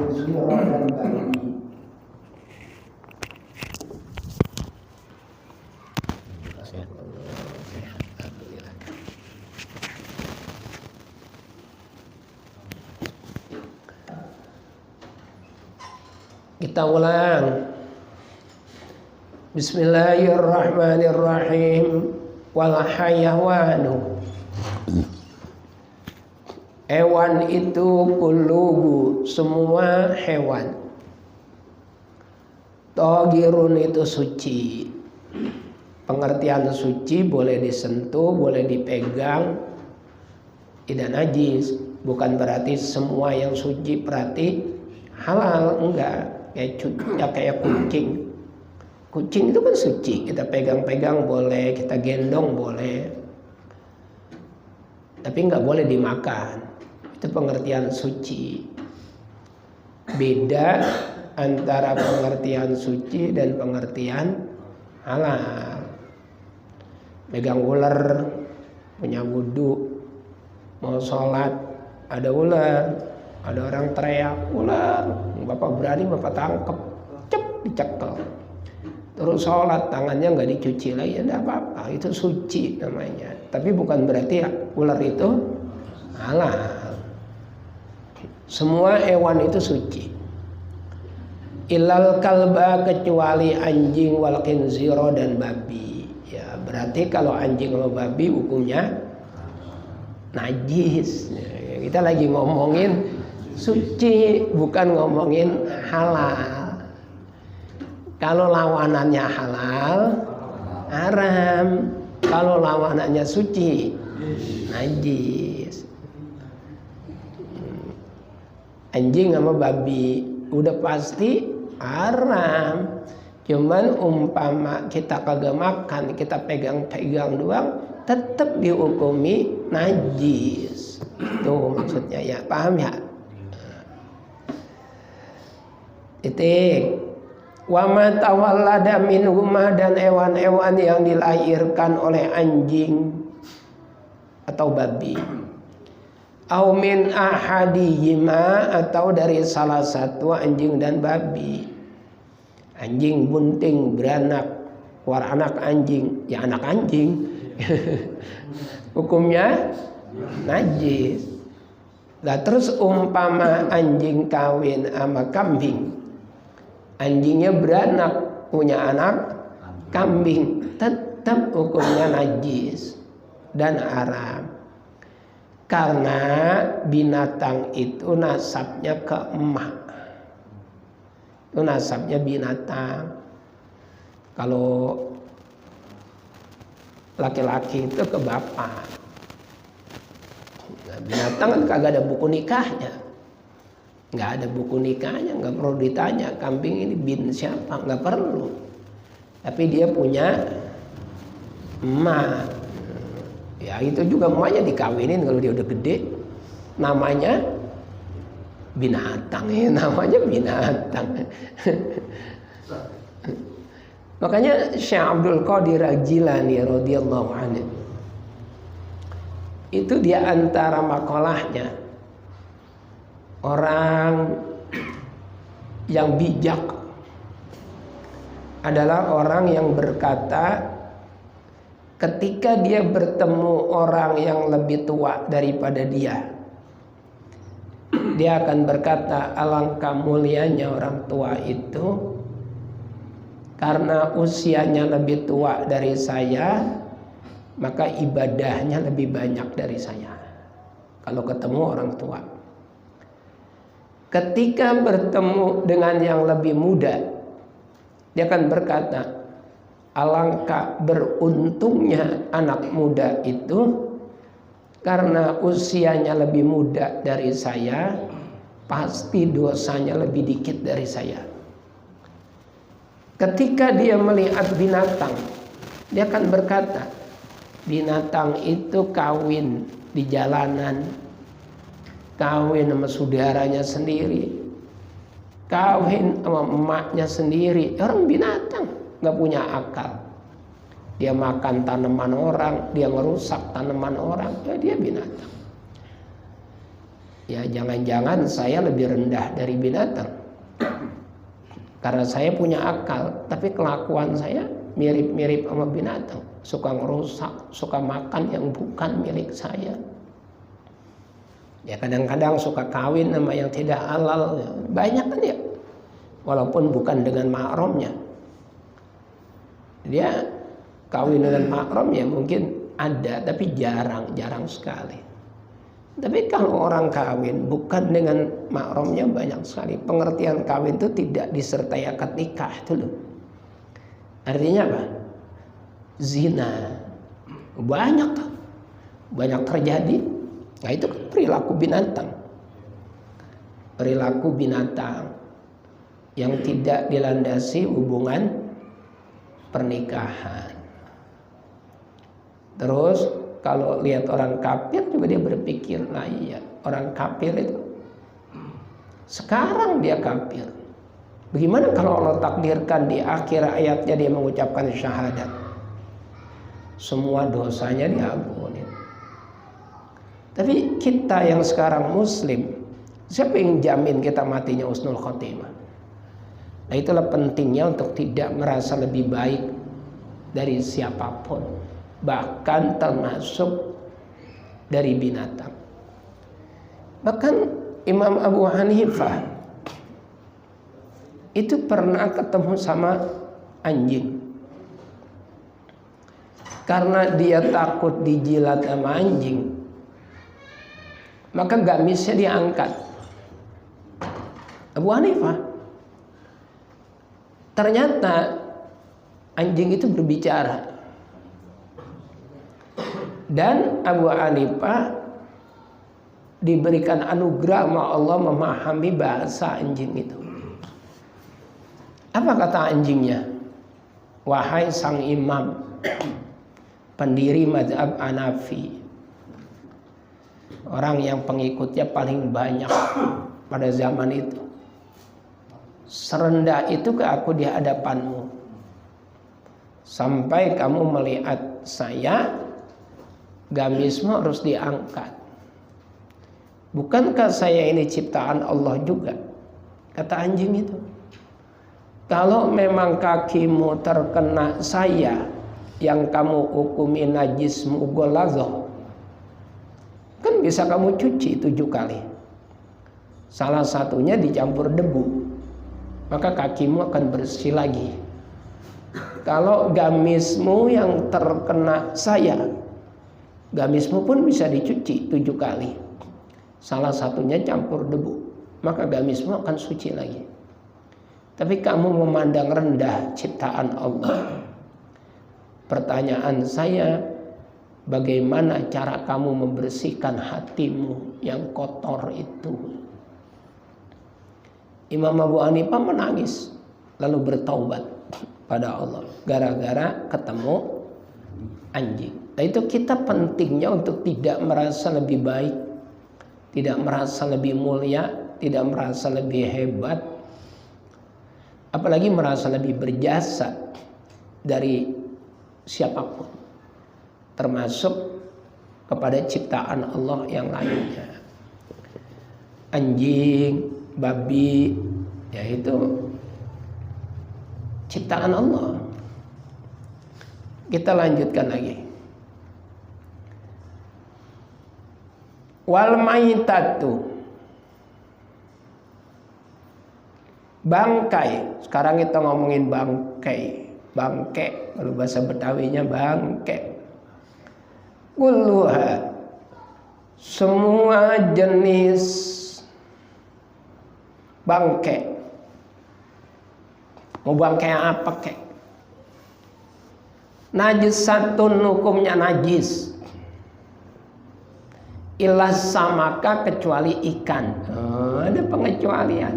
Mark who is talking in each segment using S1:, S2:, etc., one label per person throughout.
S1: khinzir dan babi. Kita ulang. Bismillahirrahmanirrahim. Wal hayawanu, hewan itu kulluhu, semua hewan. Tohirun itu suci. Pengertian suci boleh disentuh, boleh dipegang, tidak najis. Bukan berarti semua yang suci berarti halal, enggak. Kayak kucing. Kucing itu kan suci, kita pegang-pegang boleh, kita gendong boleh, tapi nggak boleh dimakan. Itu pengertian suci. Beda antara pengertian suci dan pengertian halal. Megang ular, punya wudu, mau sholat, ada ular, ada orang teriak, ular, bapak berani bapak tangkep, cep, dicekel. Terus sholat tangannya nggak dicuci lagi, tidak apa-apa, itu suci namanya. Tapi bukan berarti ular itu halal. Semua hewan itu suci. Ilal kalba, kecuali anjing, wal khinziro, dan babi. Ya berarti kalau anjing sama babi hukumnya najis. Ya, kita lagi ngomongin suci, bukan ngomongin halal. Kalau lawanannya halal, haram. Kalau lawanannya suci, najis. Anjing sama babi udah pasti haram. Cuman umpama kita kagak makan, kita pegang-pegang doang, tetap dihukumi najis. Itu maksudnya ya, paham ya? Titik. Wa ma tawallada minhuma, dan hewan-hewan yang dilahirkan oleh anjing atau babi. Au min ahadihima, atau dari salah satu anjing dan babi. Anjing bunting beranak, keluar anak anjing, ya anak anjing. Hukumnya najis. Nah, terus umpama anjing kawin sama kambing, anjingnya beranak punya anak kambing, tetap hukumnya najis dan haram. Karena binatang itu nasabnya ke emak. Itu nasabnya binatang. Kalau laki-laki itu ke bapak. Nah, binatang kan kagak ada buku nikahnya. Nggak ada buku nikahnya, nggak perlu ditanya kambing ini bin siapa, nggak perlu. Tapi dia punya emak. Ya itu juga emaknya dikawinin kalau dia udah gede. Namanya binatang, ya namanya binatang. Makanya Syekh Abdul Qadir Al-Jilani radhiyallahu anhu itu dia antara makalahnya, orang yang bijak adalah orang yang berkata ketika dia bertemu orang yang lebih tua daripada dia akan berkata, alangkah mulianya orang tua itu karena usianya lebih tua dari saya, maka ibadahnya lebih banyak dari saya kalau ketemu orang tua. Ketika bertemu dengan yang lebih muda, dia akan berkata, alangkah beruntungnya anak muda itu karena usianya lebih muda dari saya, pasti dosanya lebih dikit dari saya. Ketika dia melihat binatang, dia akan berkata, binatang itu kawin di jalanan, kawin sama saudaranya sendiri, kawin sama emaknya sendiri. Orang binatang gak punya akal. Dia makan tanaman orang, dia ngerusak tanaman orang, ya dia binatang. Ya jangan-jangan saya lebih rendah dari binatang. Karena saya punya akal, tapi kelakuan saya mirip-mirip sama binatang. Suka ngerusak, suka makan yang bukan milik saya. Ya kadang-kadang suka kawin sama yang tidak halal. Banyak kan ya. Walaupun bukan dengan mahramnya. Dia kawin dengan mahram ya mungkin ada, tapi jarang sekali. Tapi kalau orang kawin bukan dengan mahramnya banyak sekali. Pengertian kawin itu tidak disertai akad nikah itu loh. Artinya apa? Zina. Banyak terjadi. Nah itu kan perilaku binatang. Perilaku binatang yang tidak dilandasi hubungan pernikahan. Terus kalau lihat orang kafir juga dia berpikir, nah iya orang kafir itu sekarang dia kafir. Bagaimana kalau Allah takdirkan di akhir ayatnya dia mengucapkan syahadat, semua dosanya diampuni. Tapi kita yang sekarang muslim, siapa yang jamin kita matinya husnul khotimah? Nah itulah pentingnya untuk tidak merasa lebih baik dari siapapun, bahkan termasuk dari binatang. Bahkan Imam Abu Hanifah itu pernah ketemu sama anjing. Karena dia takut dijilat sama anjing, maka gamisnya diangkat. Abu Hanifah, ternyata anjing itu berbicara. Dan Abu Hanifah diberikan anugerah sama Allah memahami bahasa anjing itu. Apa kata anjingnya? Wahai sang imam, pendiri mazhab Hanafi, orang yang pengikutnya paling banyak pada zaman itu, serendah itu ke aku di hadapanmu, sampai kamu melihat saya, gamismu harus diangkat. Bukankah saya ini ciptaan Allah juga? Kata anjing itu. Kalau memang kakimu terkena saya yang kamu hukumi najis mughaladzah, kan bisa kamu cuci 7 kali. Salah satunya dicampur debu, maka kakimu akan bersih lagi. Kalau gamismu yang terkena saya, gamismu pun bisa dicuci 7 kali. Salah satunya campur debu, maka gamismu akan suci lagi. Tapi kamu memandang rendah ciptaan Allah. Pertanyaan saya, bagaimana cara kamu membersihkan hatimu yang kotor itu? Imam Abu Hanifah menangis, lalu bertaubat pada Allah gara-gara ketemu anjing. Nah itu kita pentingnya untuk tidak merasa lebih baik, tidak merasa lebih mulia, tidak merasa lebih hebat, apalagi merasa lebih berjasa dari siapapun, termasuk kepada ciptaan Allah yang lainnya. Anjing, babi, yaitu ciptaan Allah. Kita lanjutkan lagi. Wal maitatu, bangkai. Sekarang kita ngomongin bangkai, bangke, kalau bahasa Betawinya bangke. Kulluha, semua jenis bangke. Mau bangkai apa kek? Najisatun, hukumnya najis. Illa samaka, kecuali ikan. Ada pengecualian.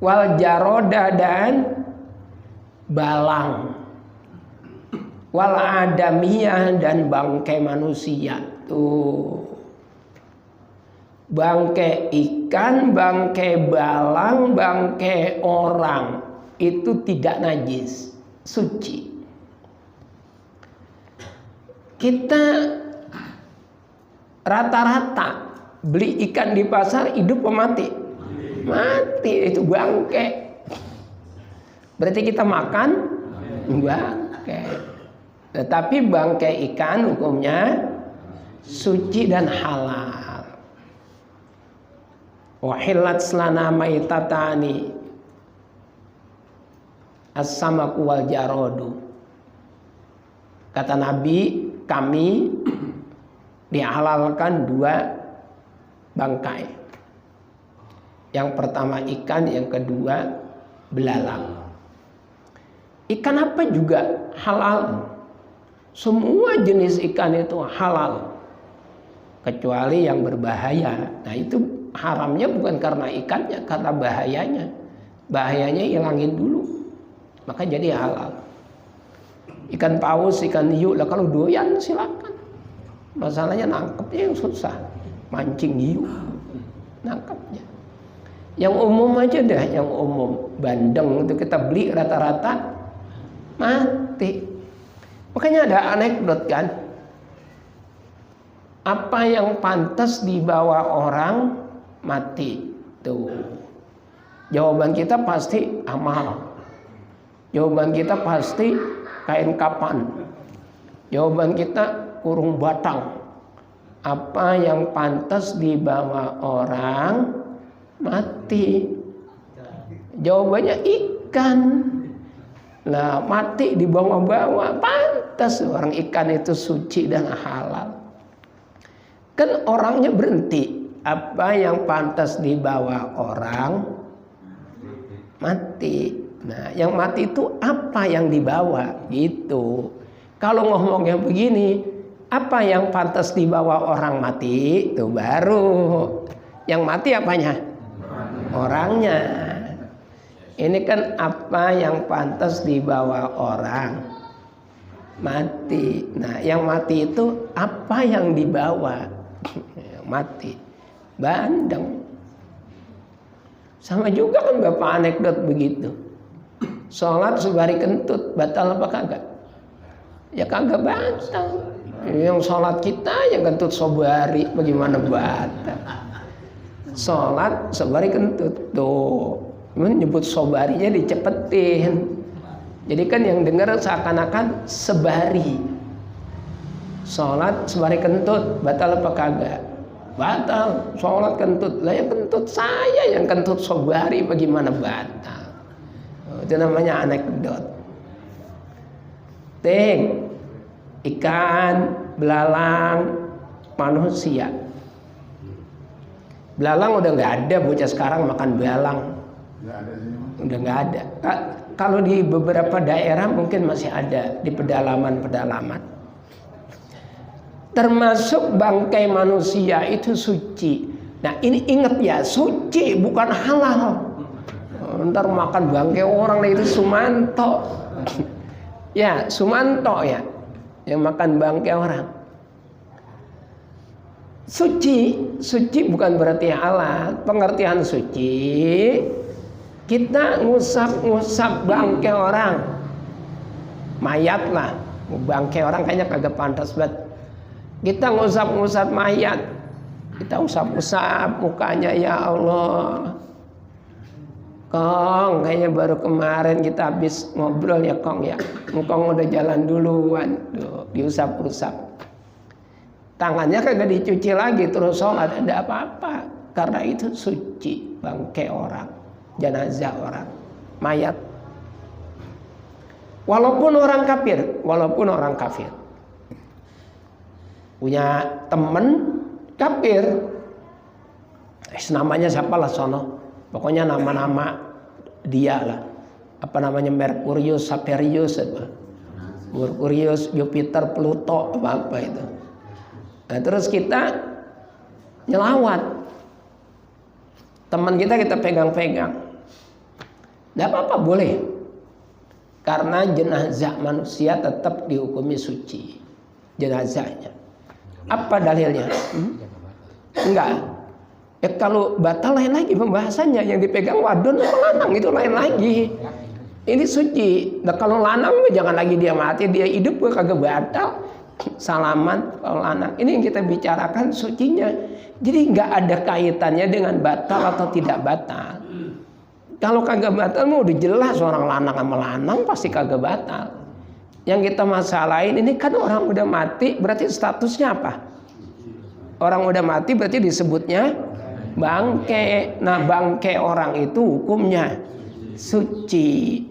S1: Wal jaroda, dan balang. Wal adamiyah, dan bangkai manusia. Tuh, bangkai ikan, bangkai balang, bangkai orang itu tidak najis, suci. Kita rata-rata Beli ikan di pasar hidup apa mati? Mati, itu bangke. Berarti kita makan bangke. Tetapi bangke ikan hukumnya suci dan halal. Wahillat lana maitatani as-samaku wal jarodu. Kata Nabi, kami dihalalkan 2 bangkai. Yang pertama ikan, yang kedua belalang. Ikan apa juga halal. Semua jenis ikan itu halal. Kecuali yang berbahaya. Nah itu haramnya bukan karena ikannya, karena bahayanya. Bahayanya hilangin dulu. Maka jadi halal. Ikan paus, ikan hiu, lah kalau doyan silakan. Masalahnya nangkepnya yang susah. Mancing hiu, nangkepnya. Yang umum aja dah, yang umum. Bandeng itu kita beli rata-rata mati. Makanya ada anekdot kan. Apa yang pantas dibawa orang mati. Tuh. Jawaban kita pasti amal. Jawaban kita pasti kain kapan. Jawaban kita kurung batang. Apa yang pantas dibawa orang mati. Jawabannya ikan. Nah, mati dibawa-bawa, pantas orang ikan itu suci dan halal. Kan orangnya berhenti. Apa yang pantas dibawa orang mati. Nah, yang mati itu apa yang dibawa gitu. Kalau ngomongnya begini, apa yang pantas dibawa orang mati itu baru. Yang mati apanya? Orangnya. Ini kan apa yang pantas dibawa orang mati. Nah, yang mati itu apa yang dibawa? Mati. Bandeng. Sama juga kan Bapak anekdot begitu. Sholat sebari kentut, batal apa kagak? Ya kagak batal. Yang sholat kita yang kentut sobari, bagaimana batal? Sholat sebari kentut tuh. Menyebut sobarinya dicepetin. Jadi kan yang dengar seakan-akan sebari. Sholat sebari kentut, batal apa kagak? Batal. Sholat kentut. Lah yang kentut saya, yang kentut sobari, bagaimana batal? Itu namanya anekdot. Ting, ikan, belalang, manusia. Belalang udah nggak ada, bocah sekarang makan belalang. Udah nggak ada. Kalau di beberapa daerah mungkin masih ada di pedalaman-pedalaman. Termasuk bangkai manusia itu suci. Nah ini ingat ya, suci bukan halal. Ntar makan bangkai orang, nah itu Sumanto. Ya Sumanto ya, yang makan bangkai orang. Suci bukan berarti halal. Pengertian suci, kita ngusap bangkai orang, mayat lah. Bangkai orang kayaknya kagak pantas banget. Kita ngusap mayat, kita usap mukanya, ya Allah. Kong, kayaknya baru kemarin kita habis ngobrol ya Kong ya. Kong udah jalan duluan, tuh, diusap-usap. Tangannya kagak dicuci lagi, terus sholat, ada apa-apa. Karena itu suci, bangkai orang, jenazah orang, mayat. Walaupun orang kafir. Punya temen kafir, namanya siapa lah sono, pokoknya nama-nama dia lah, apa namanya, Merkurius, Saperius, Merkurius, Jupiter, Pluto, apa itu. Nah, terus kita nyelawat, teman kita pegang-pegang, nggak apa-apa, boleh, karena jenazah manusia tetap dihukumi suci, jenazahnya. Apa dalilnya? Enggak. Ya kalau batal lain lagi pembahasannya, yang dipegang wadon atau lanang itu lain lagi. Ini suci. Nah kalau lanang jangan lagi dia mati, dia hidup kagak batal. Salaman kalau lanang. Ini yang kita bicarakan sucinya. Jadi nggak ada kaitannya dengan batal atau tidak batal. Kalau kagak batal mau udah jelas orang lanang sama lanang pasti kagak batal. Yang kita masalahin ini kan orang udah mati berarti statusnya apa? Orang udah mati berarti disebutnya bangke. Nah bangke orang itu hukumnya suci.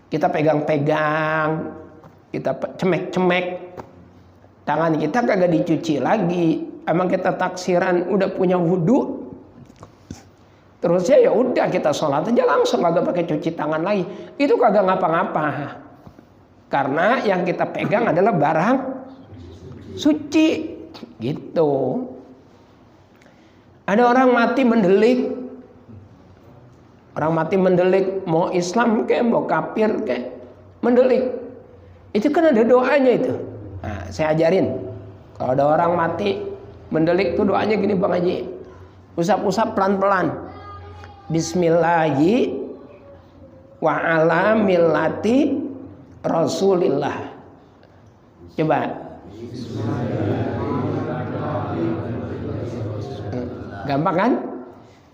S1: Kita pegang-pegang, kita cemek-cemek, tangan kita kagak dicuci lagi. Emang kita taksiran udah punya wudhu, terusnya ya udah kita sholat aja langsung kagak pakai cuci tangan lagi. Itu kagak ngapa-ngapa. Karena yang kita pegang adalah barang suci, gitu. Ada orang mati mendelik. Orang mati mendelik, mau Islam kayak mau kafir kayak mendelik. Itu kan ada doanya itu. Nah, saya ajarin. Kalau ada orang mati mendelik tuh doanya gini Bang Haji. Usap-usap pelan-pelan. Bismillahi wa ala millati Rasulillah. Coba. Gampang kan?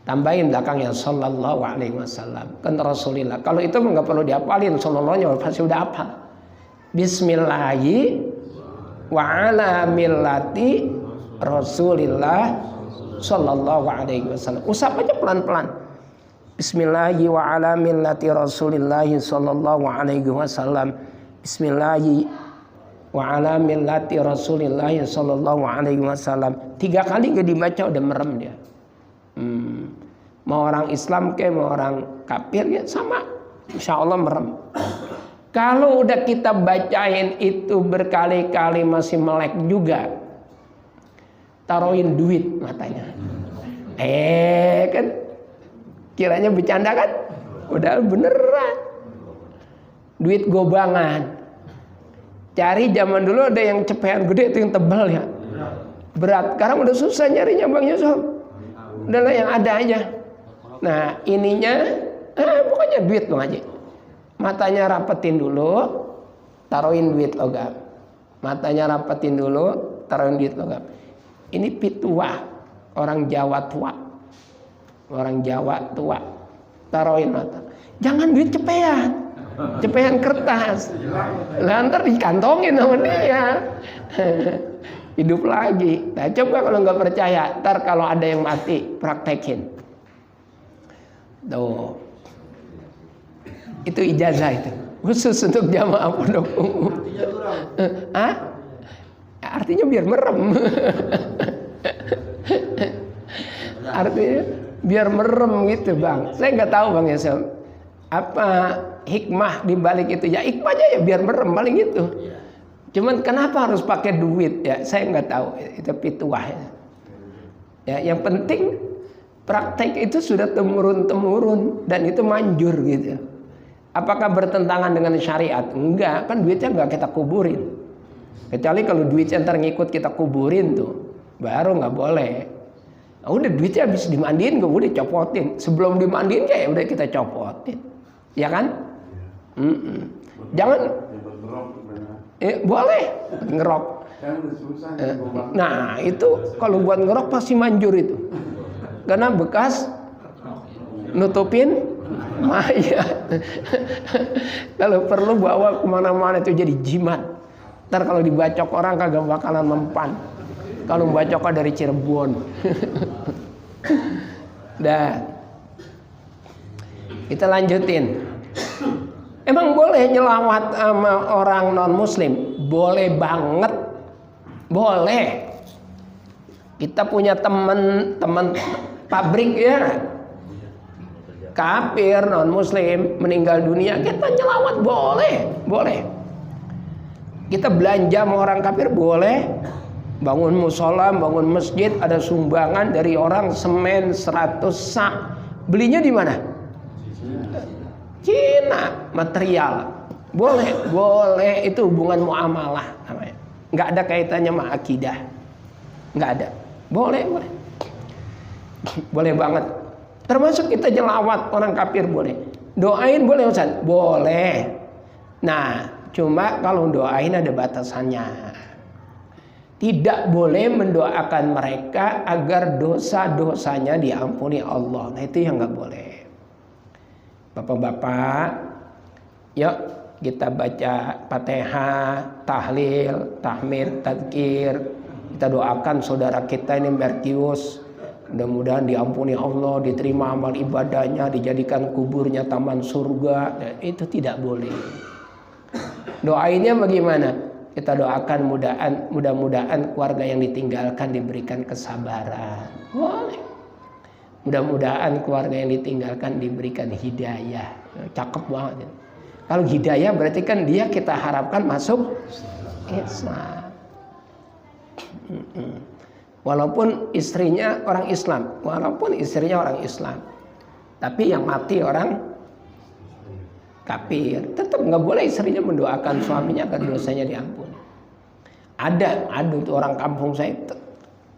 S1: Tambahin belakangnya sallallahu alaihi wasallam. Kan Rasulillah. Kalau itu nggak perlu diapalin, sallallahu pasti udah hafal. Bismillahi wa ala millati Rasulillah sallallahu alaihi wasallam. Usap aja pelan-pelan. Bismillahi wa ala millati Rasulillah sallallahu alaihi wasallam. Bismillahi wa ala millati Rasulillah sallallahu alaihi wasallam. 3 kali gak dibaca udah merem dia. Mau orang Islam kayak mau orang kafir ya sama, insya Allah merem. Kalau udah kita bacain itu berkali-kali masih melek juga, taruhin duit matanya. Kan kiranya bercanda kan? Udah beneran. Duit gobangan. Cari zaman dulu ada yang cepean gede itu yang tebal ya. Berat. Sekarang udah susah nyarinya Bang Yusuf. Udahlah yang ada aja. Nah ininya pokoknya duit Bang Haji. Matanya rapetin dulu, taruhin duit logam. Matanya rapetin dulu, taruhin duit logam. Ini pituah, orang Jawa tua. Orang Jawa tua. Taruhin mata. Jangan duit cepean. Cepean kertas. Lantar dikantongin sama dia. Hidup lagi. Nah coba kalau nggak percaya, ntar kalau ada yang mati praktekin. Tuh. Itu ijazah itu. Khusus untuk jamaah pondok umum. Artinya biar merem. Artinya biar merem gitu Bang. Saya nggak tahu Bang Yusuf. Apa hikmah di balik itu? Ya hikmahnya ya biar merem paling itu. Cuman kenapa harus pakai duit ya? Saya nggak tahu. Itu pituah ya. Yang penting praktek itu sudah temurun-temurun dan itu manjur gitu. Apakah bertentangan dengan syariat? Enggak, kan duitnya enggak kita kuburin. Kecuali kalau duitnya ntar ngikut kita kuburin tuh, baru nggak boleh. Nah, udah duitnya habis dimandiin, gue udah copotin. Sebelum dimandiin kayak udah kita copotin, ya kan? Jangan. Boleh ngerok. Nah itu kalau buat ngerok pasti manjur itu, karena bekas nutupin mayat. Kalau perlu bawa kemana-mana itu jadi jimat. Ntar kalau dibacok orang kagak bakalan mempan. Kalau bacoknya dari Cirebon. Dah. Kita lanjutin. Emang boleh nyelawat sama orang non muslim? Boleh banget. Boleh. Kita punya teman pabrik ya, kafir non muslim meninggal dunia, kita nyelawat boleh. Kita belanja sama orang kafir boleh. Bangun musola, bangun masjid, ada sumbangan dari orang semen 100 sak. Belinya di mana? Cina, material. Boleh itu hubungan muamalah namanya. Nggak ada kaitannya sama akidah. Nggak ada. Boleh. Boleh banget. Termasuk kita jelawat orang kafir boleh. Doain boleh Ustaz? Boleh. Nah, cuma kalau doain ada batasannya. Tidak boleh mendoakan mereka agar dosa-dosanya diampuni Allah. Nah itu yang nggak boleh. Bapak-bapak, yuk kita baca Fatihah, tahlil, tahmid, tadzkir. Kita doakan saudara kita ini Merkius, mudah-mudahan diampuni Allah, diterima amal ibadahnya, dijadikan kuburnya taman surga. Nah, itu tidak boleh. Doainnya bagaimana? Kita doakan mudah-mudahan keluarga yang ditinggalkan diberikan kesabaran. Boleh. Mudah-mudahan keluarga yang ditinggalkan diberikan hidayah. Cakep banget. Kalau hidayah berarti kan dia kita harapkan masuk Islam. Walaupun istrinya orang Islam, tapi yang mati orang kafir, tetap nggak boleh istrinya mendoakan suaminya agar dosanya diampuni. Ada tuh orang kampung saya,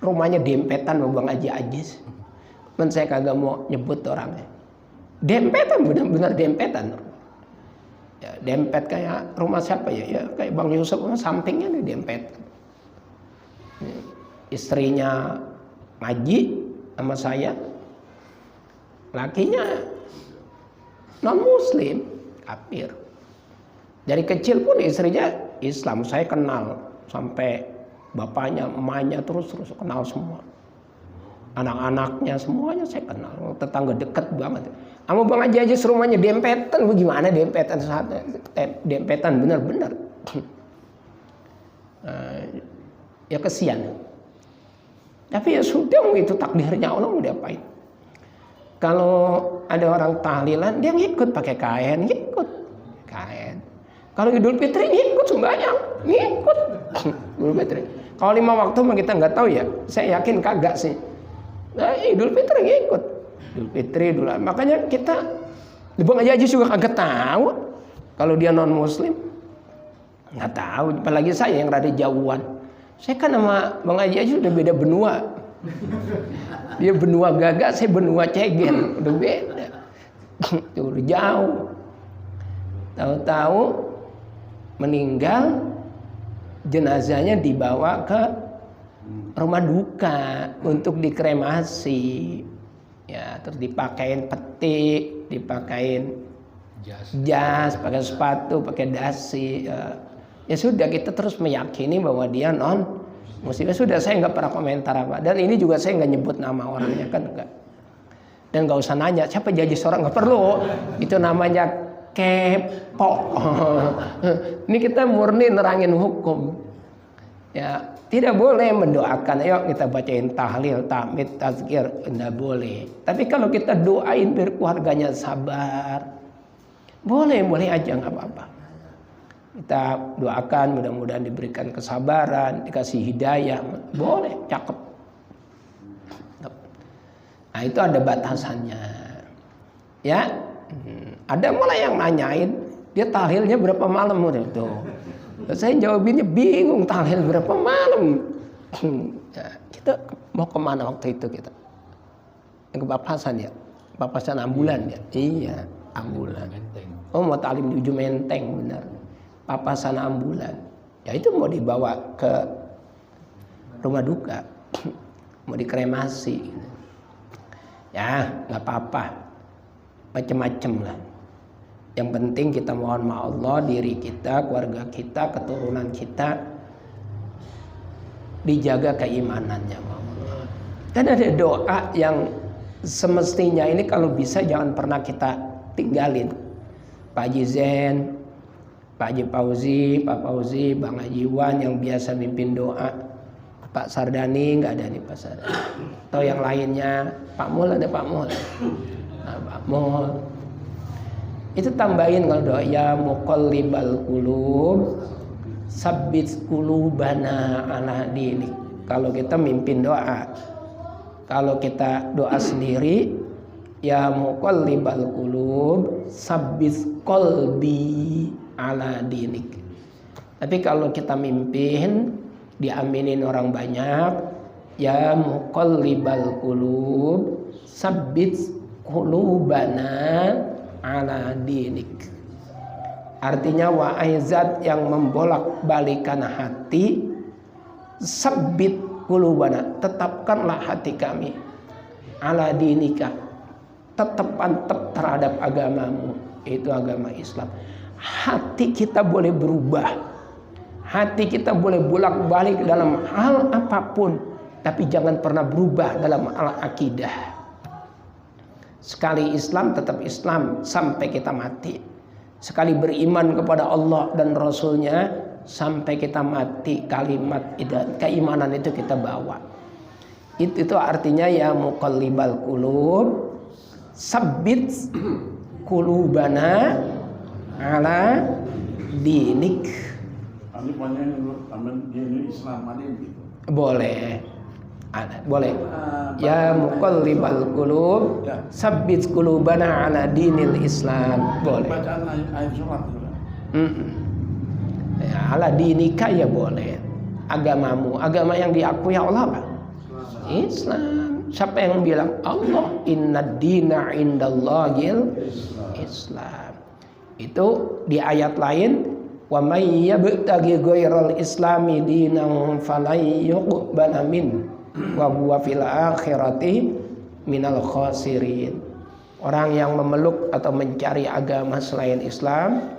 S1: rumahnya dempetan sama Bang Haji Ajis. Men saya kagak mau nyebut orangnya. Dempetan, benar-benar dempetan. Ya, dempet kayak rumah siapa ya? Ya kayak Bang Yusuf, sampingnya nih dempetan. Istrinya ngaji sama saya, lakinya non muslim, kafir. Dari kecil pun istrinya Islam, saya kenal sampai bapaknya, emaknya terus kenal semua. Anak-anaknya semuanya saya kenal, tetangga dekat banget. Sama Bang Haji aja rumahnya dempetan, bagaimana dempetan saatnya? Dempetan benar-benar. Ya kesian. Tapi ya sudah, itu takdirnya Allah, mau diapain. Kalau ada orang tahlilan, dia ngikut pakai kain, ngikut kain. Kalau Idul Fitri ngikut sembahyang, ngikut Idul Fitri. Kalau 5 waktu mah kita nggak tahu ya. Saya yakin kagak sih. Nah, Idul Fitri ngikut. Idul Fitri dulu. Makanya kita, Bang Haji juga kagak tahu kalau dia non Muslim. Nggak tahu. Apalagi saya yang rada jauhan. Saya kan sama Bang Haji aja udah beda benua. Dia benua Gagak, saya benua Cegen, udah beda. Udah jauh. Tahu-tahu meninggal, jenazahnya dibawa ke rumah duka untuk dikremasi. Ya, terus dipakein peti, dipakein jas, pakai sepatu, pakai dasi. Ya sudah, kita terus meyakini bahwa dia non muslim. Sudah, saya nggak pernah komentar apa. Dan ini juga saya nggak nyebut nama orangnya, kan enggak. Dan nggak usah nanya siapa jadi seorang, nggak perlu. Itu namanya kepo. Ini kita murni nerangin hukum. Ya, tidak boleh mendoakan. Ayo kita bacain tahlil, tahmid, tazkir, tidak boleh. Tapi kalau kita doain biar keluarganya sabar, boleh aja, nggak apa-apa. Kita doakan mudah-mudahan diberikan kesabaran, dikasih hidayah, boleh, cakep. Nah itu ada batasannya. Ya, ada mulai yang nanyain, dia tahlilnya berapa malam tuh. Saya jawabinnya bingung, tahlil berapa malam. Ya, kita mau kemana waktu itu kita? Ke Papasan ya, Papasan ambulan ya. Iya, ambulan. Oh mau talim di Ujung Menteng, benar. Papasan ambulan. Ya itu mau dibawa ke rumah duka, mau dikremasi. Ya nggak apa-apa, macem-macem lah. Yang penting kita mohon sama Allah, diri kita, keluarga kita, keturunan kita dijaga keimanannya. Dan ada doa yang semestinya ini kalau bisa jangan pernah kita tinggalin. Pak Haji Zen, Pak Haji Fauzi, Pak Fauzi, Bang Haji Wan yang biasa mimpin doa, Pak Sardani, nggak ada nih Pak Sardani. Atau yang lainnya, Pak Mul ada Pak Mul. Nah, Pak Mul. Itu tambahin kalau doa, ya muqallibal qulub, sabbit qulubana ala dinik. Kalau kita mimpin doa, kalau kita doa sendiri, ya muqallibal qulub, sabbit qalbi ala dinik. Tapi kalau kita mimpin, diaminin orang banyak, ya muqallibal qulub, sabbit qulubana ala dinik. Artinya wahai zat yang membolak-balikan hati, sabbit qulubana, tetapkanlah hati kami, ala dinika, tetap mantap terhadap agamamu, yaitu agama Islam. Hati kita boleh berubah, hati kita boleh bolak-balik dalam hal apapun, tapi jangan pernah berubah dalam hal akidah. Sekali Islam tetap Islam sampai kita mati. Sekali beriman kepada Allah dan Rasulnya sampai kita mati, kalimat keimanan itu kita bawa. Itu artinya ya muqallibal qulub sabbit qulubana ala dinik. Boleh. Boleh. Ya muqallibal qulub sabbit qulubana ala dinil Islam. Boleh.
S2: Bacaan ayat surat.
S1: Ya, ala dinika ya boleh. Agamamu, agama yang diakui Allah apa? Islam. Siapa yang bilang? Allah. Innad dina indallahil Islam. Itu di ayat lain, wa may yabtaghi ghairal islami dinan falan yuqbala min wa huwa fil akhirati minal khasirin. Orang yang memeluk atau mencari agama selain Islam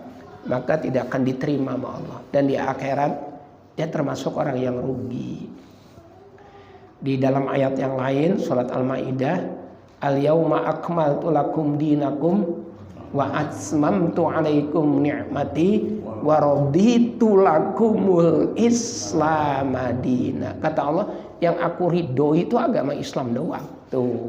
S1: maka tidak akan diterima sama Allah, dan di akhirat dia termasuk orang yang rugi. Di dalam ayat yang lain surat Al-Maidah, al-yauma akmaltu lakum dinakum wa atmamtu alaikum ni'mati wa raditu lakumul Islam madina. Kata Allah, yang aku ridho itu agama Islam doang. Tuh.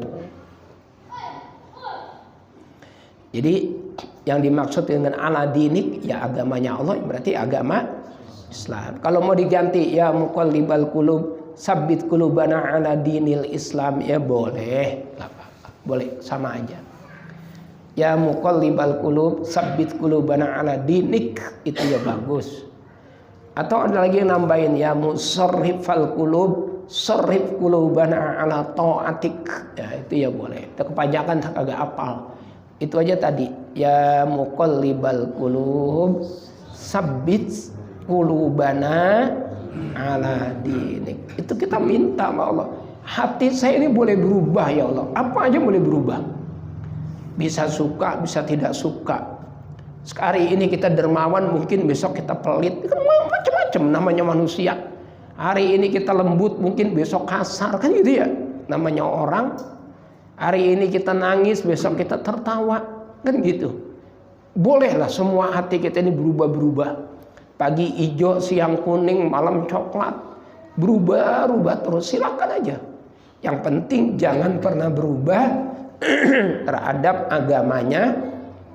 S1: Jadi yang dimaksud dengan ala dinik ya agamanya Allah, berarti agama Islam. Kalau mau diganti ya muqallibal qulub sabbit qulubana ala dinil Islam ya boleh, enggak apa-apa. Boleh, sama aja. Ya muqallibal qulub sabbit qulubana ala dinik, itu ya bagus. Atau ada lagi yang nambahin ya musarrifal qulub sarrif qulubana ala ta'atik, ya itu ya boleh. Itu kepanjangan agak apal. Itu aja tadi ya muqallibal qulub sabbit qulubana ala dinik. Itu kita minta sama Allah, hati saya ini boleh berubah ya Allah, apa aja boleh berubah. Bisa suka, bisa tidak suka. Sekali ini kita dermawan, mungkin besok kita pelit, kan macam-macam namanya manusia. Hari ini kita lembut, mungkin besok kasar, kan gitu ya namanya orang. Hari ini kita nangis, besok kita tertawa, kan gitu. Bolehlah semua hati kita ini berubah-berubah. Pagi hijau, siang kuning, malam coklat, berubah-ubah terus, silakan aja. Yang penting jangan pernah berubah terhadap agamanya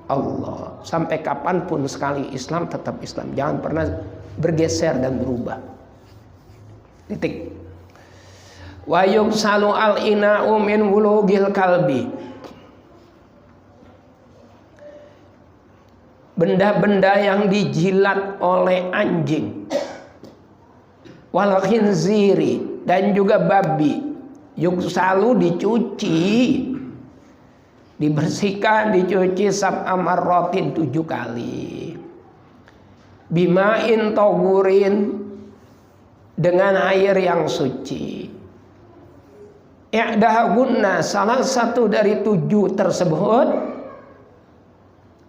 S1: Allah. Sampai kapanpun sekali Islam tetap Islam, jangan pernah bergeser dan berubah. Titik. Wa yugsalu al-ina'u min wulugil kalbi. Benda-benda yang dijilat oleh anjing, wal khinziri, dan juga babi, yugsalu dicuci, dibersihkan, dicuci sab'a marratin 7 kali. Bima'in togurin, dengan air yang suci. I'dahunna, salah satu dari 7 tersebut,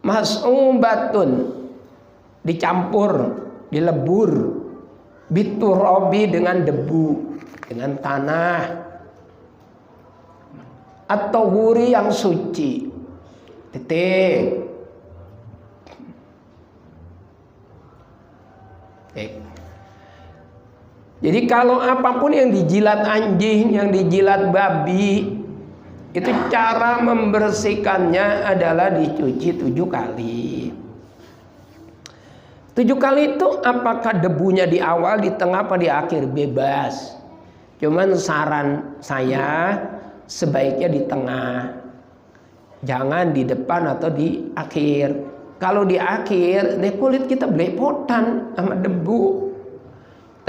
S1: mas'ubatun, dicampur, dilebur, biturabi, dengan debu, dengan tanah, atau guri yang suci. Titik. Jadi kalau apapun yang dijilat anjing, yang dijilat babi, itu cara membersihkannya adalah dicuci 7 kali. 7 kali itu apakah debunya di awal, di tengah, apa di akhir? Bebas. Cuman saran saya sebaiknya di tengah, jangan di depan atau di akhir. Kalau di akhir, kulit kita belepotan sama debu.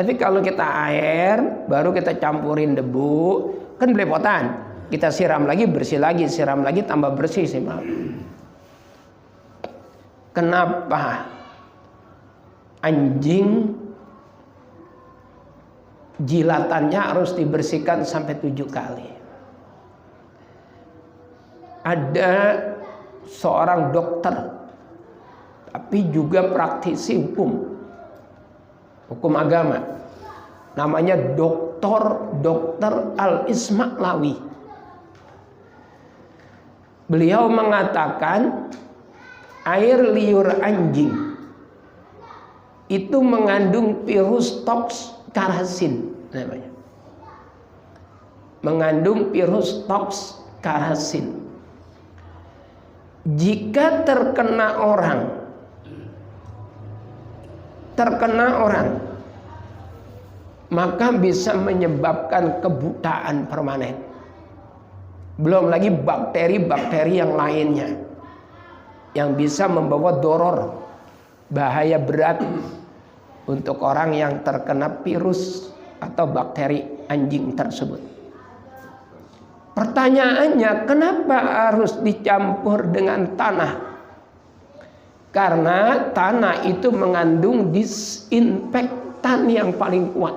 S1: Tapi kalau kita air, baru kita campurin debu, kan belepotan. Kita siram lagi, bersih lagi, siram lagi, tambah bersih. Kenapa anjing jilatannya harus dibersihkan sampai 7 kali. Ada seorang dokter, tapi juga praktisi hukum agama, namanya Dr. Al-Ismaklawi. Beliau mengatakan air liur anjing itu mengandung virus toxkarasin namanya. Mengandung virus toxkarasin. Jika terkena orang, maka bisa menyebabkan kebutaan permanen. Belum lagi bakteri-bakteri yang lainnya yang bisa membawa doror, bahaya berat untuk orang yang terkena virus atau bakteri anjing tersebut. Pertanyaannya, kenapa harus dicampur dengan tanah? Karena tanah itu mengandung disinfektan yang paling kuat,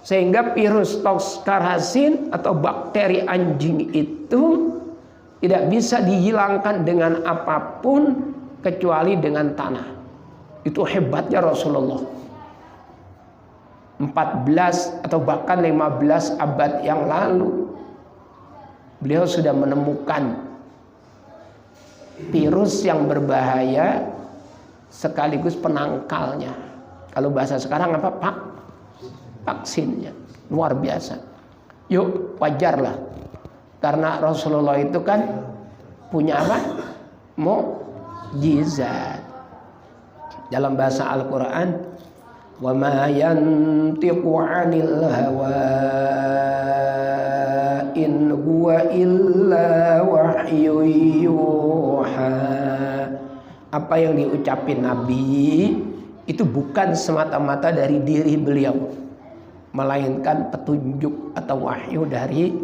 S1: sehingga virus toxkarasin atau bakteri anjing itu tidak bisa dihilangkan dengan apapun kecuali dengan tanah. Itu hebatnya Rasulullah. 14 atau bahkan 15 abad yang lalu beliau sudah menemukan virus yang berbahaya sekaligus penangkalnya. Kalau bahasa sekarang apa? Vaksinnya. Luar biasa. Yuk, wajarlah. Karena Rasulullah itu kan punya apa? Mukjizat. Dalam bahasa Al-Quran, wa ma yantiqu 'anil hawa in huwa illa wahyu yuha. Apa yang diucapin Nabi itu bukan semata-mata dari diri beliau, melainkan petunjuk atau wahyu dari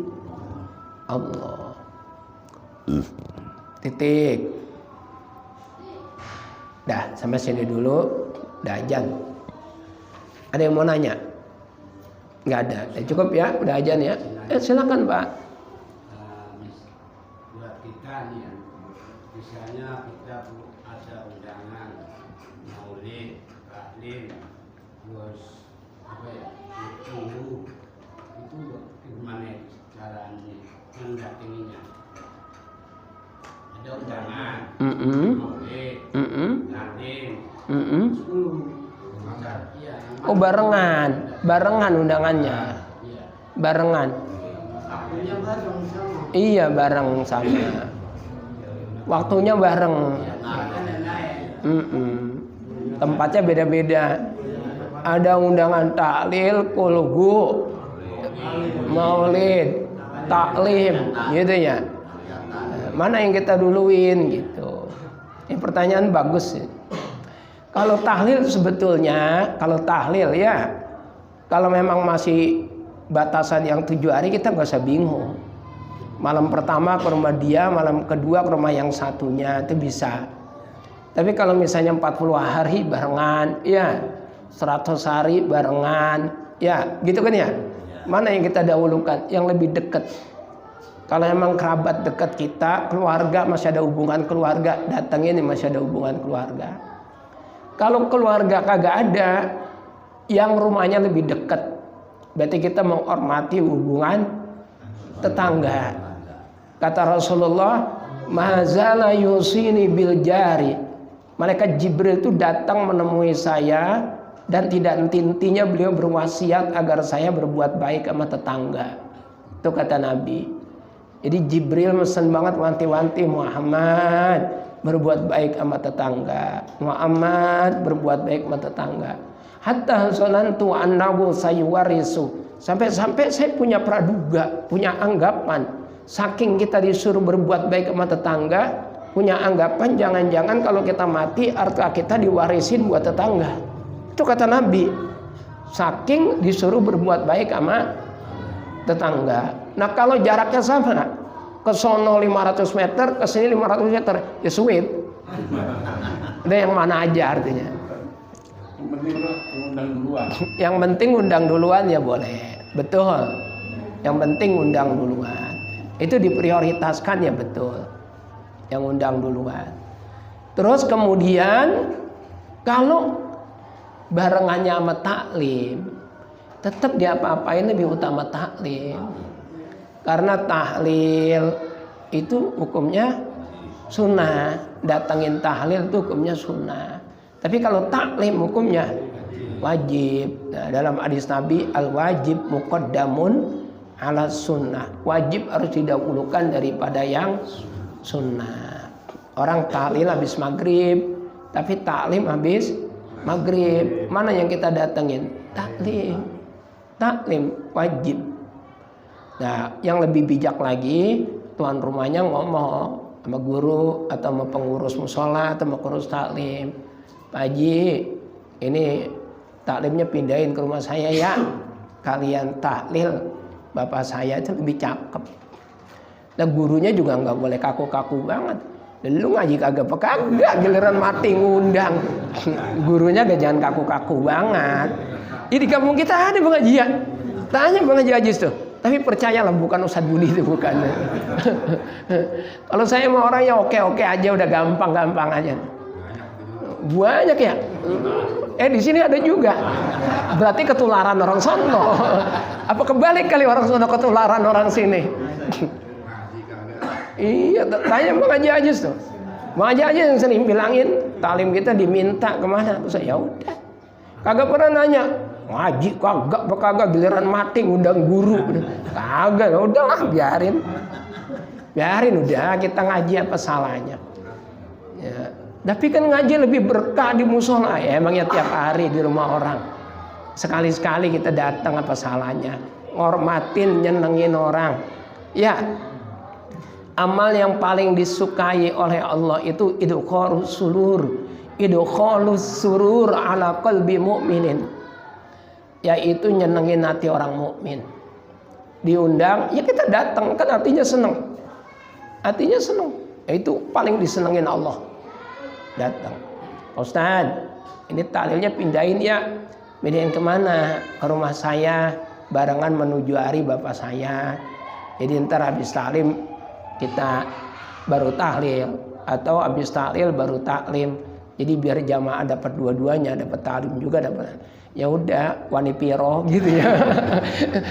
S1: Allah. Titik. Dah, sampai sini dulu. Dah azan. Ada yang mau nanya? Nggak ada. Cukup ya, udah azan ya. Silakan Pak.
S2: Buat kita nih ya, misalnya kita ada undangan maulid, taklim, terus apa ya, itu gimana caranya mendatanginya? Ada undangan maulid, taklim,
S1: oh barengan undangannya, barengan. Iya bareng sama. Waktunya bareng. Tempatnya beda-beda. Ada undangan tahlil, kulhu, maulid, taklim, gitu ya. Mana yang kita duluin gitu. Ini pertanyaan bagus sih. Kalau tahlil sebetulnya, kalau tahlil ya, kalau memang masih batasan yang 7 hari kita nggak usah bingung. Malam pertama ke rumah dia, malam kedua ke rumah yang satunya, itu bisa. Tapi kalau misalnya 40 hari barengan, ya 100 hari barengan, ya gitu kan ya. Mana yang kita dahulukan? Yang lebih dekat. Kalau memang kerabat dekat kita, keluarga, masih ada hubungan keluarga, datangin ini masih ada hubungan keluarga. Kalau keluarga kagak ada, yang rumahnya lebih dekat, berarti kita menghormati hubungan tetangga. Kata Rasulullah, mazala yusini bil jari. Malaikat Jibril itu datang menemui saya dan tidak henti-hentinya beliau berwasiat agar saya berbuat baik sama tetangga. Itu kata Nabi. Jadi Jibril mesen banget wanti-wanti, Muhammad berbuat baik sama tetangga, Muhammad berbuat baik sama tetangga. Hatta sonantu annahu sayuwarisu. Sampai-sampai saya punya praduga, punya anggapan, saking kita disuruh berbuat baik sama tetangga, punya anggapan jangan-jangan kalau kita mati harta kita diwarisin buat tetangga. Itu kata Nabi. Saking disuruh berbuat baik sama tetangga. Nah kalau jaraknya sama, ke sono 500 meter, ke sini 500 meter, ya sweet. Itu yang mana aja artinya.
S2: undang duluan.
S1: Yang penting undang duluan ya boleh. Betul. Yang penting undang duluan. Itu diprioritaskan ya betul. Yang undang duluan. Terus kemudian kalau barengannya sama taklim, tetap diapa-apain lebih utama taklim. Karena tahlil itu hukumnya sunnah. Datangin tahlil itu hukumnya sunnah. Tapi kalau taklim hukumnya wajib. Nah, dalam hadis Nabi, al-wajib muqaddamun ala sunnah. Wajib harus didahulukan daripada yang sunnah. Orang tahlil habis maghrib, tapi taklim habis maghrib. Mana yang kita datengin? Taklim. Taklim wajib. Nah, yang lebih bijak lagi, tuan rumahnya ngomong sama guru atau sama pengurus musola atau sama pengurus taklim. Pak Haji, ini taklimnya pindahin ke rumah saya ya. Kalian tahlil, bapak saya itu lebih cakep. Nah, gurunya juga nggak boleh kaku-kaku banget. Lu ngaji kagak kagak, giliran mati ngundang. Gurunya gak jangan kaku-kaku banget. Jadi kampung kita ada pengajian. Tanya Bang Haji Ajis tuh. Tapi percayalah bukan Ustadz Budi itu bukan. Kalau saya mau orangnya oke-oke aja, udah gampang-gampang aja. Banyak ya. Di sini ada juga. Berarti ketularan orang sono. Apa kebalik kali orang sono ketularan orang sini? Iya, tanya Bang Haji Ajis tuh. Bang Haji Ajis yang sering bilangin talim kita diminta kemana? Terus ya udah. Kagak pernah nanya. Ngaji kagak giliran mati ngundang guru. Kagak, udahlah biarin udah, kita ngaji apa salahnya ya. Tapi kan ngaji lebih berkah di musola ya, emangnya tiap hari di rumah orang. Sekali-sekali kita datang apa salahnya, ngormatin, nyenengin orang ya. Amal yang paling disukai oleh Allah itu idkhalus surur ala qalbi mu'minin, yaitu nyenengin hati orang mukmin. Diundang, ya kita datang, kan artinya seneng. Artinya seneng, itu paling disenengin Allah. Datang, Ustaz, ini tahlilnya pindahin ya. Pindahin kemana? Ke rumah saya, barengan menuju hari bapak saya. Jadi ntar habis tahlim kita baru tahlil, atau habis tahlil baru taklim. Jadi biar jamaah dapat dua-duanya, dapat tahlim juga dapat. Ya udah, wani piro gitu ya.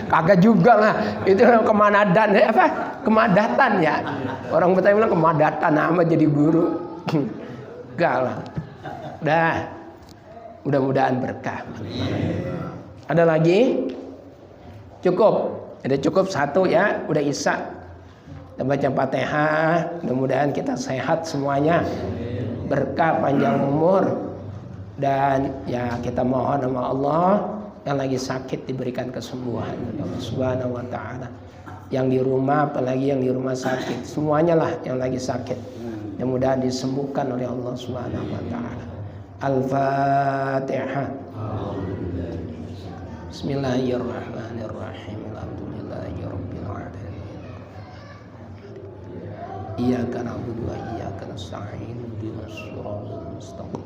S1: Kagak juga lah. Itu kemadatan apa? Kemadatan ya. Orang Betawi bilang kemadatan nama jadi guru. Enggak lah. Dah. Mudah-mudahan berkah. Ada lagi? Cukup. Ada cukup satu ya, udah Isya. Kita baca Fatihah, mudah-mudahan kita sehat semuanya. Berkah panjang umur. Dan ya kita mohon sama Allah yang lagi sakit diberikan kesembuhan Allah Subhanahu wa taala. Yang di rumah, apalagi yang di rumah sakit, semuanya lah yang lagi sakit, mudah-mudahan disembuhkan oleh Allah Subhanahu wa taala. Al-Fatihah. Bismillahirrahmanirrahim. Alhamdulillahirabbil alamin. Iyyaka na'budu wa iyyaka nasta'in. Ihdinas siratal mustaqim.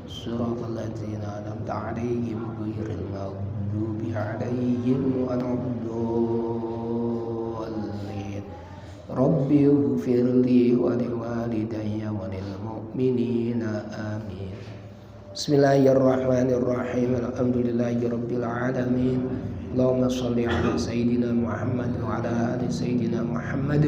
S1: Siratal ladzina an'amta 'alaihim ghairil maghdubi 'alaihim waladdallin. Rabbi ighfirli wa liwalidayya wa lil mu'minina amin. Bismillahirrahmanirrahim. Alhamdulillahirabbil alamin. Allahumma shalli ala sayyidina Muhammad wa ala ali sayyidina Muhammad.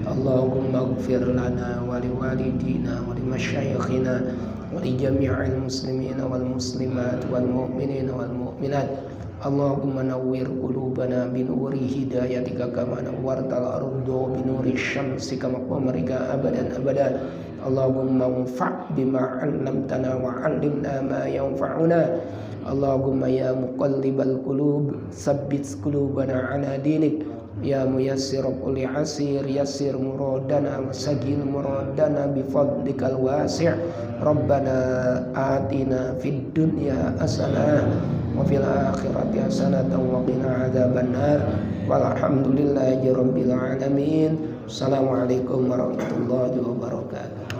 S1: Allahumma ighfir lana wa liwalidina wa limasyayikhina wa li jami'il muslimina wal muslimat wal mu'minina wal mu'minat. Allahumma nawwir qulubana bi nuri hidayatika kama nawwartal arda bi nuri syamsi kama qamarika abadan abadan. Allahumma anfa' bima 'allamtana wa 'allimna ma yanfa'una. Allahumma ya muqallibal qulub tsabbit qulubana 'ala dinik. Ya muyassir kulli asir yassir muradana wa sagil muradana bi fadlikal wasi'. Rabbana atina fid dunya hasanah wa fil akhirati hasanatan wa qina adzabannar. Walhamdulillahi rabbil alamin. Assalamualaikum warahmatullahi wabarakatuh.